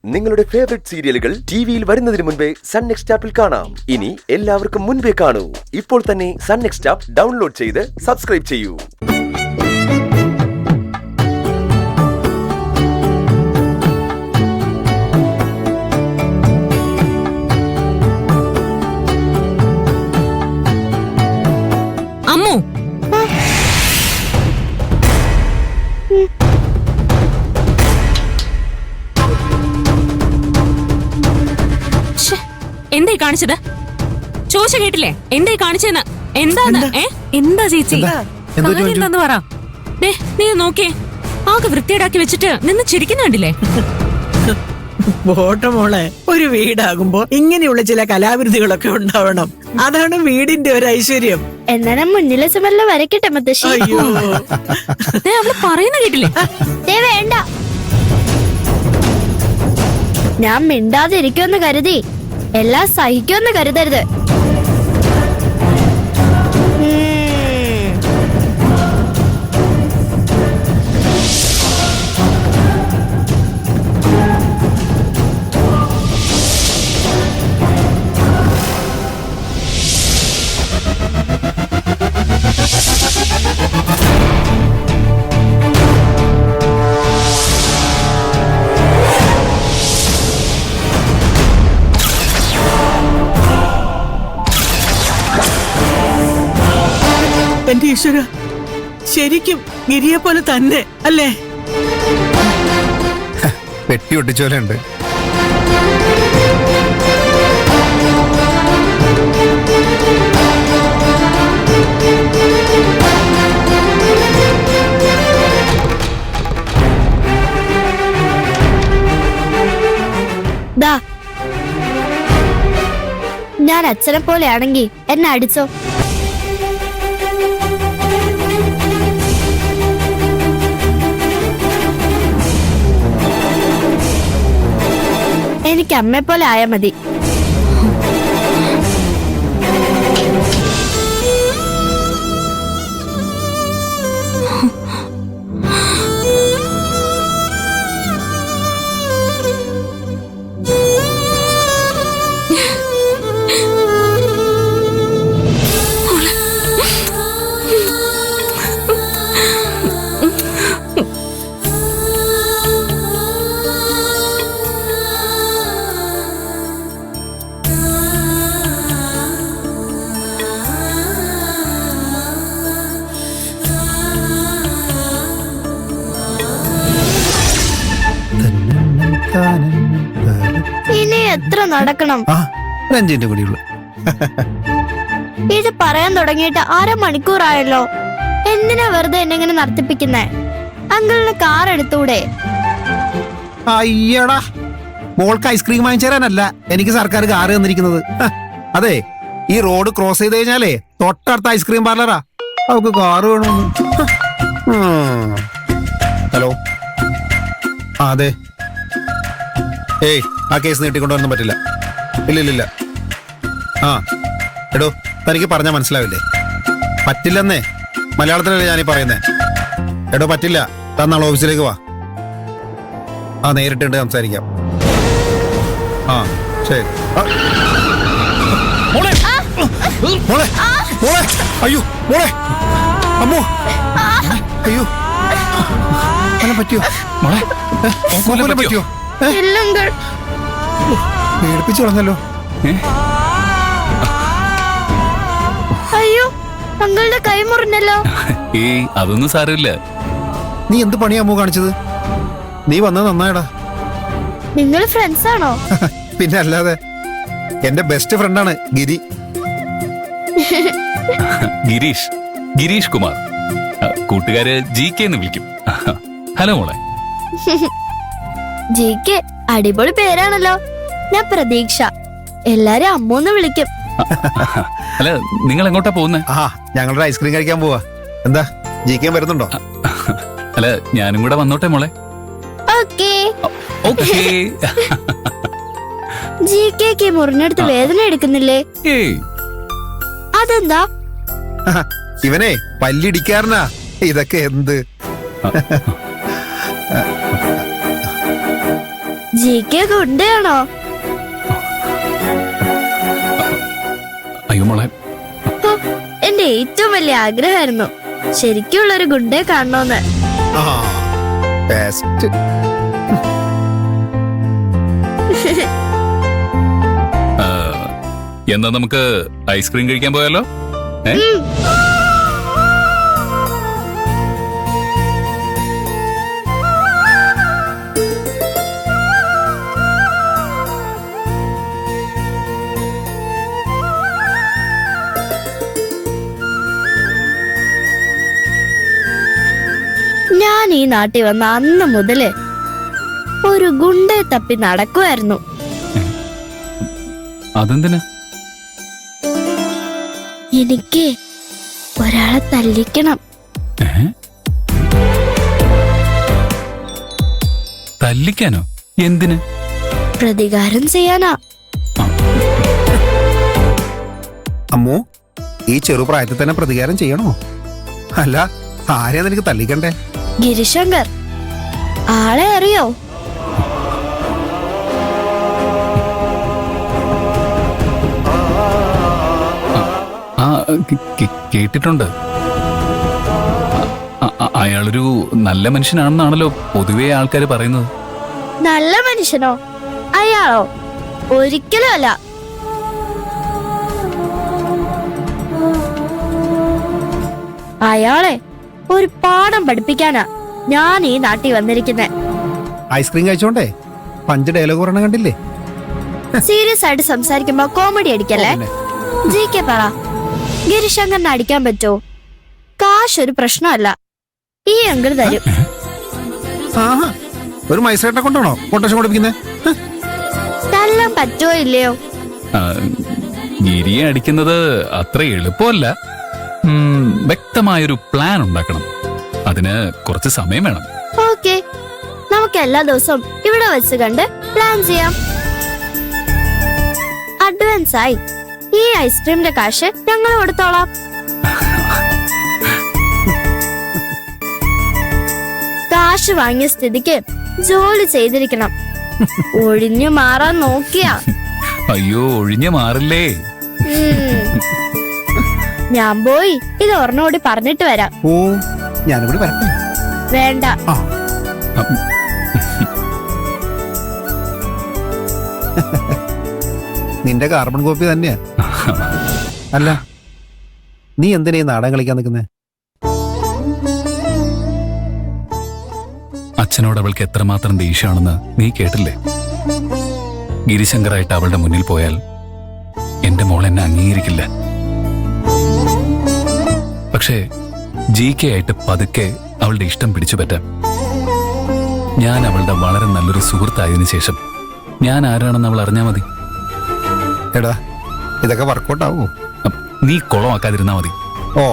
നിങ്ങളുടെ ഫേവറേറ്റ് സീരിയലുകൾ ടിവിയിൽ വരുന്നതിന് മുൻപേ സൺ നെക്സ്റ്റ് ആപ്പിൽ കാണാം. ഇനി എല്ലാവർക്കും മുൻപേ കാണൂ. ഇപ്പോൾ തന്നെ സൺ നെക്സ്റ്റ് ആപ്പ് ഡൗൺലോഡ് ചെയ്ത് സബ്സ്ക്രൈബ് ചെയ്യൂ. അമ്മു, എന്തായി കാണിച്ചത്? ചോദിച്ച കേട്ടില്ലേ? എന്തായി കാണിച്ചെന്ന്? എന്താന്ന്? എന്താ ചേച്ചി എന്താന്ന് പറ. നീ നോക്കിയേ, ആകെ വൃത്തിയേടാക്കി വെച്ചിട്ട് നിന്ന് ചിരിക്കുന്നുണ്ടില്ലേ? മോളെ, ഒരു വീടാകുമ്പോ ഇങ്ങനെയുള്ള ചില കലാവിരുതികളൊക്കെ ഉണ്ടാവണം. അതാണ് വീടിന്റെ ഒരു ഐശ്വര്യം. എന്നാ മുന്നിലെ ചുമരില് വരയ്ക്കട്ടെ മുത്തശ്ശി. അയ്യോ, അവള് പറയുന്ന കേട്ടില്ലേ? വേണ്ട, ഞാൻ മിണ്ടാതിരിക്കുമെന്ന് കരുതി എല്ലാം സഹിക്കുമെന്ന് കരുതരുത്. എന്റെ ഈശ്വര, ശരിക്കും ഗിരിയെ പോലെ തന്നെ അല്ലേ? പെട്ടി ഒട്ടിച്ചോലുണ്ട്. ഞാൻ അച്ഛനെ പോലെയാണെങ്കി എന്നെ അടിച്ചോ. എനിക്ക് അമ്മയെ പോലെ ആയാ മതി. ഇനി എത്ര നടക്കണം? ഇത് പറയാൻ തുടങ്ങിയിട്ട് 1/2 മണിക്കൂറായല്ലോ. എന്തിനാ വെറുതെ എന്നെ ഇങ്ങനെ നടത്തിപ്പിക്കുന്നേ? അങ്കിളിന് കാർ എടുത്തൂടെ? അയ്യടാ, മോൾക്ക് ഐസ്ക്രീം വാങ്ങിച്ചേരാനല്ല എനിക്ക് സർക്കാർ കാറ് തന്നിരിക്കുന്നത്. അതെ, ഈ റോഡ് ക്രോസ് ചെയ്ത് കഴിഞ്ഞാലേ തൊട്ടടുത്ത ഐസ്ക്രീം പാർലറാ. അവക്ക് കാറ് വേണമെന്ന്. ഹലോ, അതെ. ഏയ്, ആ കേസ് നീട്ടിക്കൊണ്ടുവരാൻ പറ്റില്ല. ഇല്ലില്ല. ആ എടോ, തനിക്ക് പറഞ്ഞാൽ മനസ്സിലാവില്ലേ? പറ്റില്ലെന്നേ, മലയാളത്തിലല്ലേ ഞാനീ പറയുന്നേ. എടോ പറ്റില്ല, തന്നാൾ ഓഫീസിലേക്ക് വാ. ആ നേരിട്ടുണ്ട് സംസാരിക്കാം. ആ ശരി. മോളെ, മോളെ, മോളെ, അയ്യോ മോളെ, അമ്മോ, അയ്യോ, പറ്റിയോ മോളെ? മോനെ പറ്റിയോ? പേടിപ്പിച്ചു കളഞ്ഞല്ലോ. അയ്യോ, അങ്ങളുടെ കൈ മുറിഞ്ഞല്ലോ. ഏയ്, അതൊന്നും സാരമില്ല. നീ എന്ത് പണിയാ അമ്മു കാണിച്ചത്? നീ വന്നത് നന്നായടാ. നിങ്ങൾ ഫ്രണ്ട്സ് ആണോ? പിന്നെ അല്ലാതെ, എന്റെ ബെസ്റ്റ് ഫ്രണ്ടാണ് ഗിരി. ഗിരീഷ് കുമാർ, കൂട്ടുകാര് GK എന്ന് വിളിക്കും. ഹലോ മോളെ. GK അടിപൊളി പേരാണല്ലോ. ഞാൻ പ്രതീക്ഷ, എല്ലാരും അമ്മൂന്ന് വിളിക്കും. അല്ല, നിങ്ങൾ എങ്ങോട്ടാ പോകുന്നേ? ആ, ഞങ്ങളുടെ ഐസ്ക്രീം കഴിക്കാൻ പോവാ. എന്താ, GK വരുന്നുണ്ടോ? അല്ല, ഞാനും കൂടെ വന്നോട്ടെ മോളെ. ഓക്കേ. GK മുറിഞ്ഞെടുത്ത് വേദന എടുക്കുന്നില്ലേ? അതെന്താ? ഇവനെ പല്ലിടിക്കാരനാ. ഇതൊക്കെ എന്ത്? ജിക്ക് ഗുണ്ടയാണോ? അയ്യോ മോളെ, ഹോ, എന്റെ ഏറ്റവും വലിയ ആഗ്രഹമായിരുന്നു ശരിക്കുള്ളൊരു ഗുണ്ടയെ കാണണോന്ന്. ആ, best. എന്നാ നമുക്ക് ഐസ്ക്രീം കഴിക്കാൻ പോയാലോ? ഏ? ഞാൻ ഈ നാട്ടിൽ വന്ന അന്ന് മുതല് ഒരു ഗുണ്ടയെ തപ്പി നടക്കുമായിരുന്നു. അതെന്തിനാ? എനിക്ക് ഒരാളെ തല്ലിക്കണം. ഏ? തല്ലിക്കാനോ? എന്തിന്? പ്രതികാരം ചെയ്യാനാ. അമ്മോ, ഈ ചെറുപ്രായത്തിൽ തന്നെ പ്രതികാരം ചെയ്യണോ? അല്ല, ആരെയാ നിനക്ക് തല്ലിക്കണ്ടേ? ഗിരിശങ്കർ, ആളെ അറിയോ? ആ, കേട്ടിട്ടുണ്ട്. അയാളൊരു നല്ല മനുഷ്യനാണെന്നാണല്ലോ പൊതുവെ ആൾക്കാർ പറയുന്നത്. നല്ല മനുഷ്യനോ? അയാളോ? ഒരിക്കലും അല്ല. അയാളെ ഒരു പാഠം പഠിപ്പിക്കാനാ ഞാൻ ഈ നാട്ടിൽ വന്നിരിക്കുന്നെ. ഐസ്ക്രീം കഴിച്ചോണ്ടേ 5 ഡയലോഗ് പറഞ്ഞ കണ്ടില്ലേ? സീരിയസ് ആയിട്ട് സംസാരിക്കുമ്പോ കോമഡി അടിക്കല്ലേ. ജിക്ക് പറ, ഗിരിശങ്കറിനെ അടിക്കാൻ പറ്റോ? കാശ് ഒരു പ്രശ്നമല്ല, ഈ അങ്കിൾ തരും. ആഹാ, ഒരു മൈസേട്ടെ കൊണ്ടാണോ കൊട്ടേഷൻ കൊടുപ്പിക്കുന്നേ? തല്ലാൻ പറ്റോ ഇല്ലയോ? ഗിരിയെ അടിക്കുന്നത് അത്ര എളുപ്പമല്ല. വ്യക്തമായൊരു പ്ലാൻ ഉണ്ടാക്കണം. അതിന് കുറച്ച് സമയം വേണം. ഓക്കെ, നമുക്ക് എല്ലാ ദിവസവും ഇവിടെ വെച്ച് കണ്ട് പ്ലാൻ ചെയ്യാം. അഡ്വാൻസ് ആയി ഈ ഐസ്ക്രീമിന്റെ കാശ് ഞങ്ങൾ കൊടുത്തോളാം. കാശ് വാങ്ങിയ സ്ഥിതിക്ക് ജോലി ചെയ്തിരിക്കണം. ഒഴിഞ്ഞു മാറാൻ നോക്കിയാ അയ്യോ, ഒഴിഞ്ഞു മാറില്ലേ? ഞാൻ പോയി ഇത് ഒരെണ്ണോടി പറഞ്ഞിട്ട് വരാം. ഓ, ഞാനിവിടെ വരട്ടെ? വേണ്ട. ആ, നിന്റെ കാർബൺ കോപ്പി തന്നെയാ. അല്ല, നീ എന്തിനാ ഈ നാടകം കളിക്കാൻ നിൽക്കുന്നേ? അച്ഛനോട് അവൾക്ക് എത്രമാത്രം ദേഷ്യമാണെന്ന് നീ കേട്ടില്ലേ? ഗിരിശങ്കറായിട്ട് അവളുടെ മുന്നിൽ പോയാൽ എന്റെ മോൾ എന്നെ അംഗീകരിക്കില്ല. പക്ഷേ GK ആയിട്ട് പതുക്കെ അവളുടെ ഇഷ്ടം പിടിച്ചു പറ്റാം. ഞാൻ അവളുടെ വളരെ നല്ലൊരു സുഹൃത്തായതിനു ശേഷം ഞാൻ ആരാണെന്ന് അവൾ അറിഞ്ഞാൽ മതി. എടാ, ഇതൊക്കെ വർക്കൗട്ട് ആവോ? നീ കുളമാക്കാതിരുന്നാ മതി. ഓ,